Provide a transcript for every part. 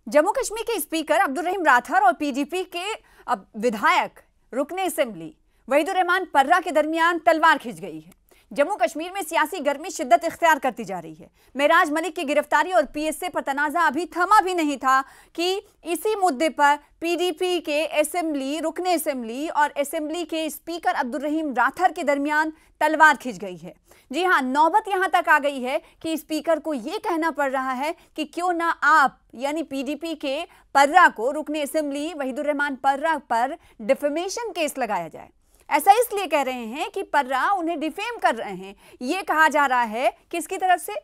जम्मू कश्मीर के स्पीकर अब्दुल रहीम राठौर और पीडीपी के विधायक रुकने असेंबली वहीदुर रहमान पर्रा के दरमियान तलवार खिंच गई है। जम्मू कश्मीर में सियासी गर्मी शिद्दत इख्तियार करती जा रही है। मेराज मलिक की गिरफ्तारी और पीएसए पर तनाजा अभी थमा भी नहीं था कि इसी मुद्दे पर पीडीपी के रुकने असेंबली और असेंबली के स्पीकर अब्दुल रहीम राठौर के दरमियान तलवार खिंच गई है। जी हां, नौबत यहां तक आ गई है कि स्पीकर को यह कहना पड़ रहा है कि क्यों ना आप यानी पीडीपी के पर्रा को रुकने असेंबली वहीदुर रहमान पर्रा पर डिफेमेशन केस लगाया जाए। ऐसा इसलिए कह रहे हैं कि पर्रा उन्हें डिफेम कर रहे हैं। यह कहा जा रहा है किसकी तरफ से?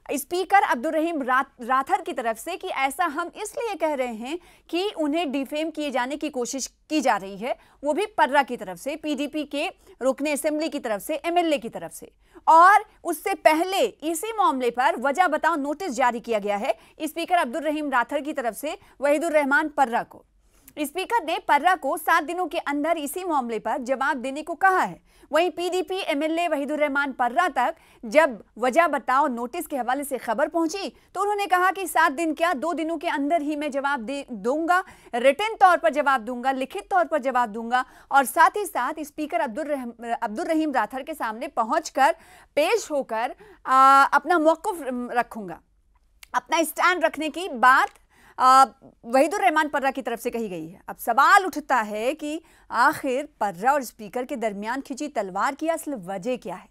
स्पीकर अब्दुल रहीम राठौर की तरफ से कि ऐसा हम इसलिए कह रहे हैं कि उन्हें डिफेम किए जाने की कोशिश की जा रही है, वो भी पर्रा की तरफ से, पीडीपी के रुकने असेंबली की तरफ से, एमएलए की तरफ से। और उससे पहले इसी मामले पर वजह बताओ नोटिस जारी किया गया है स्पीकर अब्दुल रहीम राठौर की तरफ से वहीदुर रहमान पर्रा को। स्पीकर ने पर्रा को 7 दिनों के अंदर इसी मामले पर जवाब देने को कहा है। वहीं पीडीपी एमएलए वहीदुर रहमान पर्रा तक जब वजह बताओ नोटिस के हवाले से खबर पहुंची तो उन्होंने कहा कि 7 दिन क्या 2 दिनों के अंदर ही मैं जवाब दूंगा, रिटन तौर पर जवाब दूंगा, लिखित तौर पर जवाब दूंगा और साथ ही साथ स्पीकर अब्दुल रहीम राठौर के सामने पहुंचकर पेश होकर अपना मौक़िफ़ रखूंगा। अपना स्टैंड रखने की बात वहीदुर रहमान पर्रा की तरफ से कही गई है। अब सवाल उठता है कि आखिर पर्रा और स्पीकर के दरमियान खिंची तलवार की असल वजह क्या है,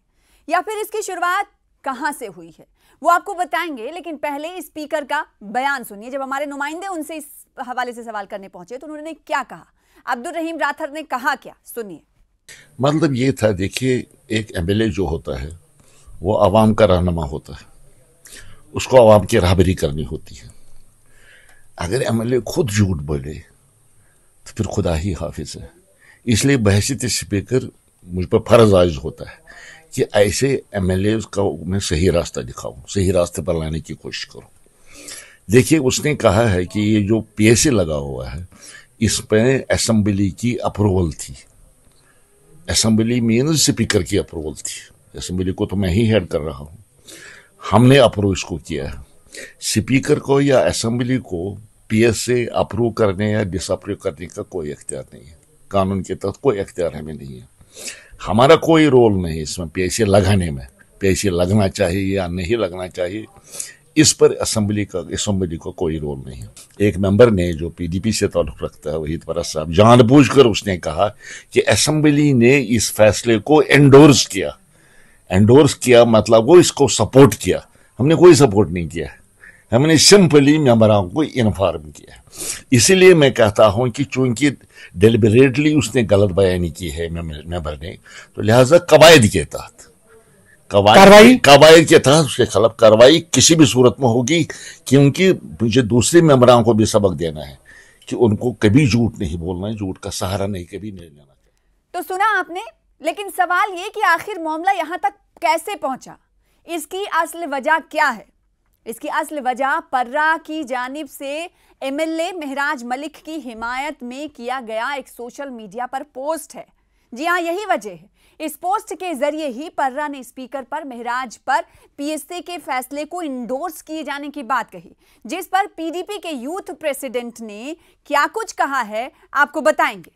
या फिर इसकी शुरुआत कहां से हुई है, वो आपको बताएंगे। लेकिन पहले स्पीकर का बयान सुनिए। जब हमारे नुमाइंदे उनसे इस हवाले से सवाल करने पहुंचे तो उन्होंने क्या कहा, अब्दुल रहीम राठौर ने कहा क्या, सुनिए। मतलब ये था, देखिए, एक एमएलए जो होता है वो आवाम का रहनुमा होता है, उसको आवाम की राहबरी करनी होती है। अगर एमएलए खुद झूठ बोले तो फिर खुदा ही हाफिज है। इसलिए बहैसियत स्पीकर मुझ पर फर्ज आयज होता है कि ऐसे एमएलए का मैं सही रास्ता दिखाऊं, सही रास्ते पर लाने की कोशिश करूं। देखिए, उसने कहा है कि ये जो पीएसए लगा हुआ है इसमें असेंबली की अप्रूवल थी। असेंबली मीन्स स्पीकर की अप्रूवल थी। असेंबली को तो मैं ही हेड कर रहा हूं, हमने अप्रूव इसको किया है। स्पीकर को या असेंबली को पीएसए अप्रूव करने या डिसअप्रूव करने का कोई इख्तियार नहीं है। कानून के तहत कोई इख्तियार हमें नहीं है। हमारा कोई रोल नहीं इसमें पीएसए लगाने में। पीएसए लगना चाहिए या नहीं लगना चाहिए, इस पर असेंबली का कोई रोल नहीं है। एक मेंबर ने जो पीडीपी से ताल्लुक रखता है वहीद पर्रा साहब, जानबूझकर उसने कहा कि असेंबली ने इस फैसले को एंडोर्स किया। एंडोर्स किया मतलब वो इसको सपोर्ट किया। हमने कोई सपोर्ट नहीं किया, हमने सिंपली मेंबरों को इन्फॉर्म किया। इसीलिए मैं कहता हूं कि चूंकि डेलिबरेटली उसने गलत बयानी की है मेंबर ने, तो लिहाजा कवायद के तहत कवायद के तहत उसके खिलाफ कार्रवाई किसी भी सूरत में होगी, क्योंकि मुझे दूसरे मेंबरों को भी सबक देना है कि उनको कभी झूठ नहीं बोलना है, झूठ का सहारा नहीं कभी नहीं लेना। तो सुना आपने, लेकिन सवाल ये कि आखिर मामला यहां तक कैसे पहुंचा, इसकी असल वजह क्या है? इसकी असल वजह पर्रा की जानिब से एमएलए मेराज मलिक की हिमायत में किया गया एक सोशल मीडिया पर पोस्ट है। जी हां, यही वजह है। इस पोस्ट के जरिए ही पर्रा ने स्पीकर पर मेराज पर पीएसए के फैसले को इंडोर्स किए जाने की बात कही, जिस पर पीडीपी के यूथ प्रेसिडेंट ने क्या कुछ कहा है आपको बताएंगे।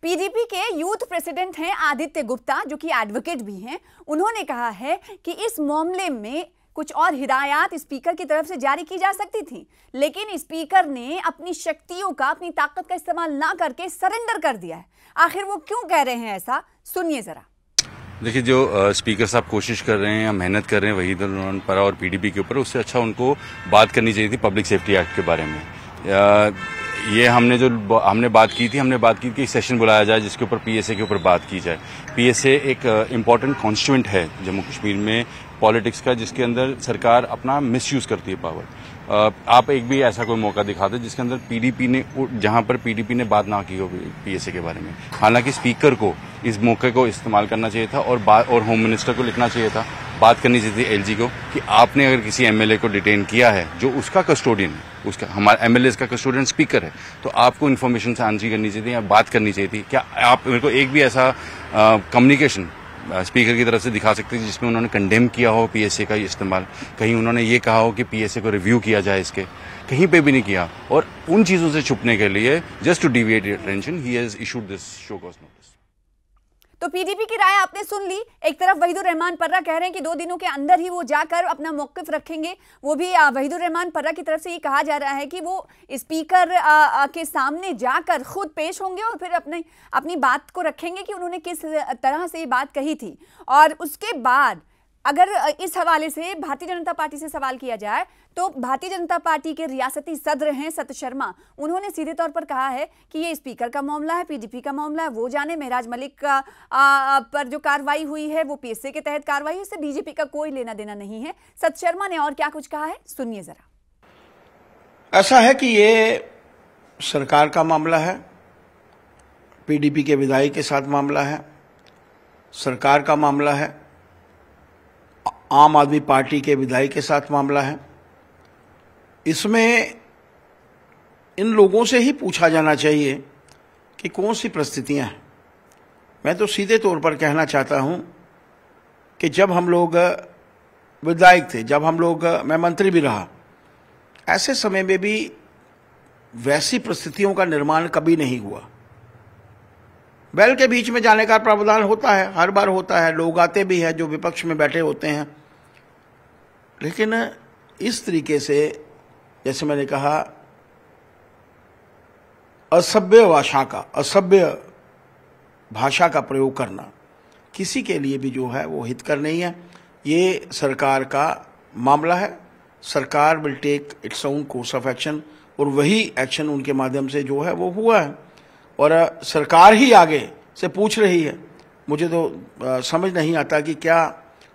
पीडीपी के यूथ प्रेसिडेंट हैं आदित्य गुप्ता, जो कि एडवोकेट भी हैं। उन्होंने कहा है कि इस मामले में कुछ और हिदायत स्पीकर की तरफ से जारी की जा सकती थी, लेकिन स्पीकर ने अपनी शक्तियों का, अपनी ताकत का इस्तेमाल ना करके सरेंडर कर दिया है। आखिर वो क्यों कह रहे हैं ऐसा, सुनिए जरा। देखिए, जो स्पीकर साहब कोशिश कर रहे हैं या मेहनत कर रहे हैं वहीदुर रहमान पर्रा और पीडीपी के ऊपर, उससे अच्छा उनको बात करनी चाहिए थी पब्लिक सेफ्टी एक्ट के बारे में। ये हमने बात की थी, हमने बात की कि सेशन बुलाया जाए जिसके ऊपर पीएसए के ऊपर बात की जाए। पीएसए एक इम्पॉर्टेंट कॉन्स्टिट्यूएंट है जम्मू कश्मीर में पॉलिटिक्स का, जिसके अंदर सरकार अपना मिसयूज करती है पावर। आप एक भी ऐसा कोई मौका दिखा दे जिसके अंदर पीडीपी ने, जहां पर पीडीपी ने बात ना की हो पीएसए के बारे में। हालांकि स्पीकर को इस मौके को इस्तेमाल करना चाहिए था और होम मिनिस्टर को लिखना चाहिए था, बात करनी चाहिए थी एलजी को कि आपने अगर किसी एमएलए को डिटेन किया है जो उसका कस्टोडियन है, उसका हमारा एमएलए का कस्टोडियन स्पीकर है, तो आपको इन्फॉर्मेशन से आंसर करनी चाहिए थी या बात करनी चाहिए थी। क्या आप मेरे को एक भी ऐसा कम्युनिकेशन स्पीकर की तरफ से दिखा सकते हैं जिसमें उन्होंने कंडेम किया हो पीएसए का इस्तेमाल, कहीं उन्होंने ये कहा हो कि पीएसए को रिव्यू किया जाए, इसके कहीं पे भी नहीं किया। और उन चीज़ों से छुपने के लिए, just to deviate attention, he has issued this show cause notice. तो पीडीपी की राय आपने सुन ली। एक तरफ वहीदुर रहमान पर्रा कह रहे हैं कि 2 दिनों के अंदर ही वो जाकर अपना मौक़िफ़ रखेंगे। वो भी वहीदुर रहमान पर्रा की तरफ से ये कहा जा रहा है कि वो स्पीकर के सामने जाकर खुद पेश होंगे और फिर अपनी बात को रखेंगे कि उन्होंने किस तरह से ये बात कही थी। और उसके बाद अगर इस हवाले से भारतीय जनता पार्टी से सवाल किया जाए तो भारतीय जनता पार्टी के रियासती सदर हैं सत शर्मा, उन्होंने सीधे तौर पर कहा है कि ये स्पीकर का मामला है, पीडीपी का मामला है, वो जाने। महराज मलिक का पर जो कार्रवाई हुई है वो पीएसए के तहत कार्रवाई है, उससे बीजेपी का कोई लेना देना नहीं है। सत शर्मा ने और क्या कुछ कहा है, सुनिए जरा। ऐसा है कि ये सरकार का मामला है, पीडीपी के विधायक के साथ मामला है, सरकार का मामला है, आम आदमी पार्टी के विधायक के साथ मामला है। इसमें इन लोगों से ही पूछा जाना चाहिए कि कौन सी परिस्थितियां हैं। मैं तो सीधे तौर पर कहना चाहता हूं कि जब हम लोग विधायक थे, जब हम लोग, मैं मंत्री भी रहा, ऐसे समय में भी वैसी परिस्थितियों का निर्माण कभी नहीं हुआ। बैल के बीच में जाने का प्रावधान होता है, हर बार होता है, लोग आते भी हैं जो विपक्ष में बैठे होते हैं, लेकिन इस तरीके से, जैसे मैंने कहा, असभ्य भाषा का प्रयोग करना किसी के लिए भी जो है वो हितकर नहीं है। ये सरकार का मामला है, सरकार will take its own course of action, और वही एक्शन उनके माध्यम से जो है वो हुआ है, और सरकार ही आगे से पूछ रही है। मुझे तो समझ नहीं आता कि क्या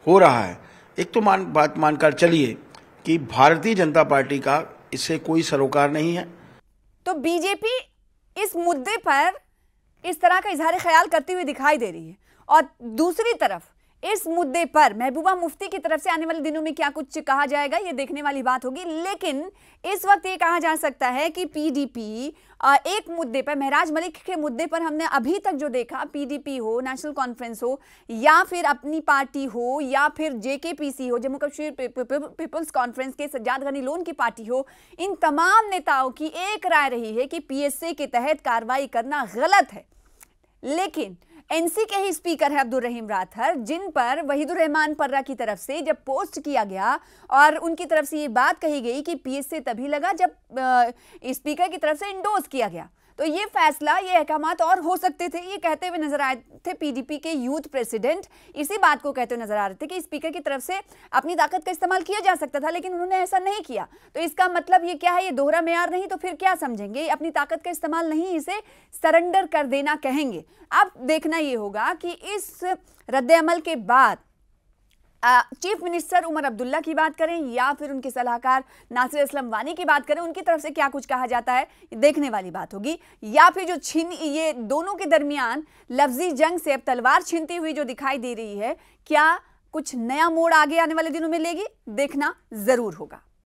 हो रहा है। एक तो बात मानकर चलिए कि भारतीय जनता पार्टी का इससे कोई सरोकार नहीं है। तो बीजेपी इस मुद्दे पर इस तरह का इजहार ख्याल करती हुई दिखाई दे रही है, और दूसरी तरफ इस मुद्दे पर महबूबा मुफ्ती की तरफ से आने वाले दिनों में क्या कुछ कहा जाएगा, ये देखने वाली बात होगी। लेकिन इस वक्त ये कहा जा सकता है कि पीडीपी एक मुद्दे पर, महराज मलिक के मुद्दे पर, हमने अभी तक जो देखा, पीडीपी हो, नेशनल कॉन्फ्रेंस हो, या फिर अपनी पार्टी हो, या फिर जेकेपीसी हो, जम्मू कश्मीर पीपल्स कॉन्फ्रेंस के सज्जाद गनी लोन की पार्टी हो, इन तमाम नेताओं की एक राय रही है कि पीएसए के तहत कार्रवाई करना गलत है। लेकिन एनसी के ही स्पीकर है अब्दुल रहीम राठौर, जिन पर वहीदुर रहमान पर्रा की तरफ से जब पोस्ट किया गया और उनकी तरफ से ये बात कही गई कि पीएसए तभी लगा जब स्पीकर की तरफ से इंडोर्स किया गया, तो ये फैसला, ये अहकामात और हो सकते थे, ये कहते हुए नजर आए थे पीडीपी के यूथ प्रेसिडेंट। इसी बात को कहते हुए नजर आ रहे थे कि स्पीकर की तरफ से अपनी ताकत का इस्तेमाल किया जा सकता था, लेकिन उन्होंने ऐसा नहीं किया। तो इसका मतलब ये क्या है, ये दोहरा मेयार नहीं तो फिर क्या समझेंगे? अपनी ताकत का इस्तेमाल नहीं, इसे सरेंडर कर देना कहेंगे। अब देखना ये होगा कि इस रद्द-ए-अमल के बाद चीफ मिनिस्टर उमर अब्दुल्ला की बात करें या फिर उनके सलाहकार नासिर असलम वानी की बात करें, उनकी तरफ से क्या कुछ कहा जाता है, देखने वाली बात होगी। या फिर जो ये दोनों के दरमियान लफ्जी जंग से अब तलवार छीनती हुई जो दिखाई दे रही है, क्या कुछ नया मोड़ आगे आने वाले दिनों में लेगी, देखना जरूर होगा।